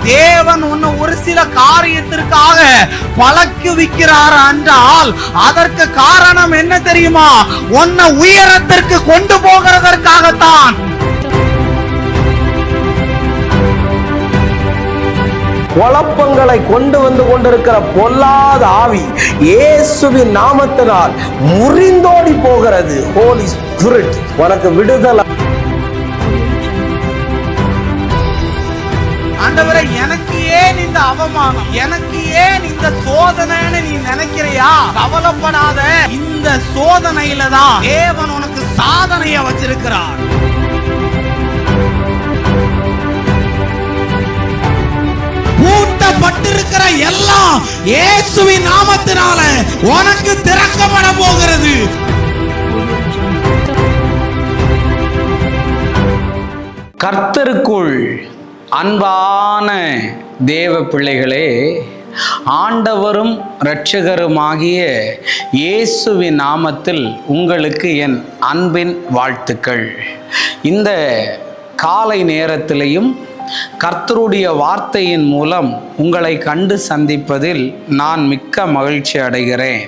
தேவன் உன்னை ஒரு சில காரியத்திற்காக பழக்குவிக்கிறார் என்றால் அதற்கு காரணம் என்ன தெரியுமா? உன்னை உயரத்திற்கு கொண்டு போகிறதற்காகத்தான். குழப்பங்களை கொண்டு வந்து கொண்டிருக்கிற பொல்லாத ஆவி இயேசுவின் நாமத்தினால் முறிந்தோடி போகிறது. ஹோலி ஸ்பிரிட் உனக்கு விடுதலை. ஆண்டவரே, எனக்கு ஏன் இந்த அவமானம், எனக்கு ஏன் இந்த சோதனைன்னு நீ நினைக்கிறியா? கவலைப்படாத, இந்த சோதனையில தான் தேவன் உனக்கு சாதனைய வச்சிருக்கிறார். பூட்டப்பட்டிருக்கிற எல்லாம் இயேசுவின் நாமத்தினால உனக்கு திறக்கப்பட போகிறது. கர்த்தருக்குள் அன்பான தேவ பிள்ளைகளே, ஆண்டவரும் இரட்சகருமாகிய இயேசுவின் நாமத்தில் உங்களுக்கு என் அன்பின் வாழ்த்துக்கள். இந்த காலை நேரத்திலையும் கர்த்தருடைய வார்த்தையின் மூலம் உங்களை கண்டு சந்திப்பதில் நான் மிக்க மகிழ்ச்சி அடைகிறேன்.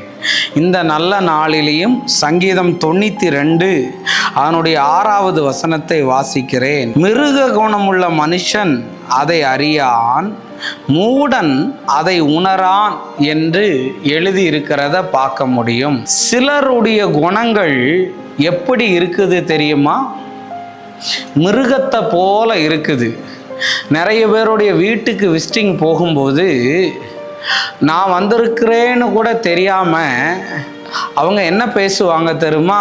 இந்த நல்ல நாளிலேயும் சங்கீதம் 92 அதனுடைய 6வது வசனத்தை வாசிக்கிறேன். மிருக குணமுள்ள மனுஷன் அதை அறியான், மூடன் அதை உணரான் என்று எழுதியிருக்கிறத பார்க்க முடியும். சிலருடைய குணங்கள் எப்படி இருக்குது தெரியுமா? மிருகத்தை போல இருக்குது. நிறைய பேருடைய வீட்டுக்கு விசிட்டிங் போகும்போது நான் வந்திருக்கிறேன்னு கூட தெரியாமல் அவங்க என்ன பேசுவாங்க தெரியுமா?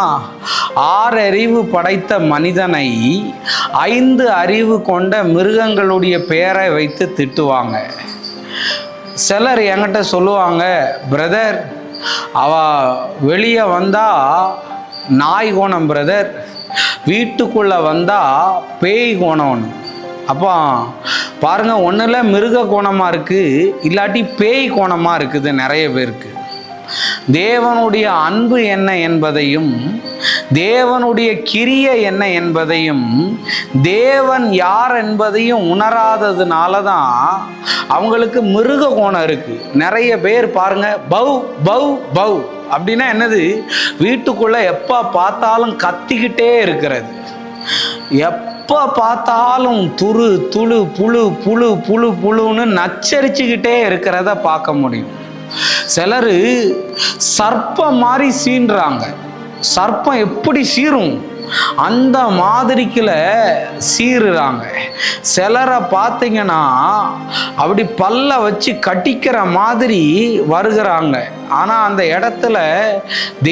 6 அறிவு படைத்த மனிதனை 5 அறிவு கொண்ட மிருகங்களுடைய பெயரை வைத்து திட்டுவாங்க. சிலர் என்கிட்ட சொல்லுவாங்க, பிரதர் அவ வெளியே வந்தா நாய் கோணம், பிரதர் வீட்டுக்குள்ள வந்தா பேய் கோணம்னு. அப்போ பாருங்க, ஒன்றில் மிருக கோணமாக இருக்குது, இல்லாட்டி பேய் கோணமாக இருக்குது நிறைய பேருக்கு. தேவனுடைய அன்பு என்ன என்பதையும் தேவனுடைய கிரியை என்ன என்பதையும் தேவன் யார் என்பதையும் உணராததுனால தான் அவங்களுக்கு மிருக கோணம் இருக்குது. நிறைய பேர் பாருங்க, பவ் பவ் பவ் அப்படின்னா என்னது? வீட்டுக்குள்ளே எப்போ பார்த்தாலும் கத்திக்கிட்டே இருக்கிறது, எப்போ பார்த்தாலும் துரு துளு புழு புழு புழு புழுன்னு நச்சரிச்சுக்கிட்டே இருக்கிறத பார்க்க முடியும். சிலர் சர்ப்பம் மாதிரி சீன்றாங்க. சர்ப்பம் எப்படி சீரும் அந்த மாதிரிக்குல சீருறாங்க. சிலரை பார்த்தீங்கன்னா அப்படி பல்ல வச்சு கட்டிக்கிற மாதிரி வருகிறாங்க. ஆனால் அந்த இடத்துல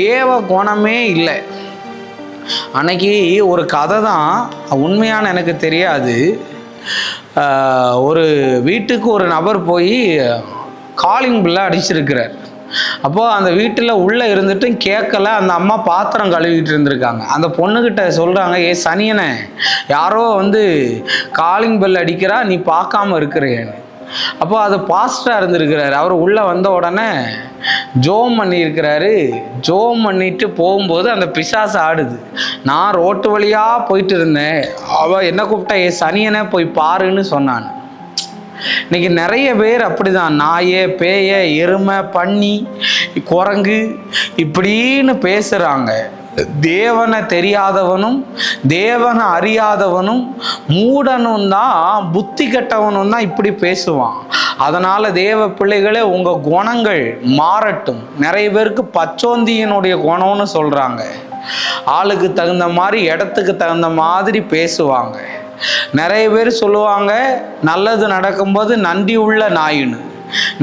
தேவ குணமே இல்லை. அன்னைக்கு ஒரு கதை தான், உண்மையான எனக்கு தெரியாது. ஒரு வீட்டுக்கு ஒரு நபர் போய் காலிங் பில்லை அடிச்சிருக்கிறார். அப்போது அந்த வீட்டில் உள்ளே இருந்துட்டு கேட்கல, அந்த அம்மா பாத்திரம் கழுவிட்டு இருந்திருக்காங்க. அந்த பொண்ணுக்கிட்ட சொல்கிறாங்க, ஏ சனியனை, யாரோ காலிங் பெல் அடிக்கிறா, நீ பார்க்காம இருக்கிறேன்னு. அப்போ அது பாஸ்டராக இருந்திருக்கிறாரு. அவர் உள்ளே வந்த உடனே ஜோம் பண்ணியிருக்கிறாரு. ஜோம் பண்ணிட்டு போகும்போது அந்த பிசாசு ஆடுது. நான் ரோட்டு வழியாக போயிட்டு இருந்தேன், அவள் என்ன கூப்பிட்டா, ஏ சனியனை போய் பாருன்னு சொன்னான். இன்னைக்கு நிறைய பேர் அப்படிதான், நாயே பேய எருமை பன்னி குரங்கு இப்படின்னு பேசுகிறாங்க. தேவனை தெரியாதவனும் தேவனை அறியாதவனும் மூடனும் தான், புத்தி கெட்டவனும் தான் இப்படி பேசுவான். அதனால் தேவ பிள்ளைகளே, உங்கள் குணங்கள் மாறட்டும். நிறைய பேருக்கு பச்சோந்தியினுடைய குணம்னு சொல்கிறாங்க. ஆளுக்கு தகுந்த மாதிரி, இடத்துக்கு தகுந்த மாதிரி பேசுவாங்க. நிறைய பேர் சொல்லுவாங்க, நல்லது நடக்கும்போது நன்றி உள்ள நாயின்னு.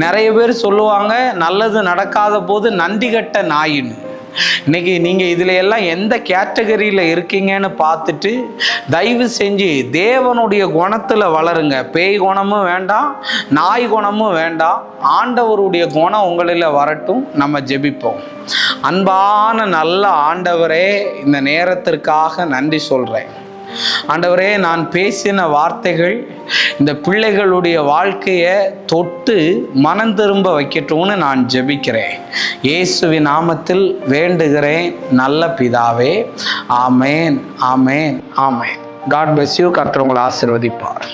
நிறைய பேர் சொல்லுவாங்க, நல்லது நடக்காத போது நன்றி கட்ட நாயின்னு. இன்னைக்கு நீங்கள் இதில் எல்லாம் எந்த கேட்டகரியில் இருக்கீங்கன்னு பார்த்துட்டு தயவு செஞ்சு தேவனுடைய குணத்தில் வளருங்க. பேய் குணமும் வேண்டாம், நாய் குணமும் வேண்டாம். ஆண்டவருடைய குணம் உங்களில் வரட்டும். நம்ம ஜெபிப்போம். அன்பான நல்ல ஆண்டவரே, இந்த நேரத்திற்காக நன்றி சொல்கிறேன். ஆண்டவரே, நான் பேசின வார்த்தைகள் இந்த பிள்ளைகளுடைய வாழ்க்கையை தொட்டு மனம் திரும்ப வைக்கட்டும்னு நான் ஜெபிக்கிறேன். இயேசுவின் நாமத்தில் வேண்டுகிறேன் நல்ல பிதாவே. ஆமேன், ஆமேன், ஆமேன். God bless you. கர்த்தர் உங்களை ஆசீர்வதிப்பார்.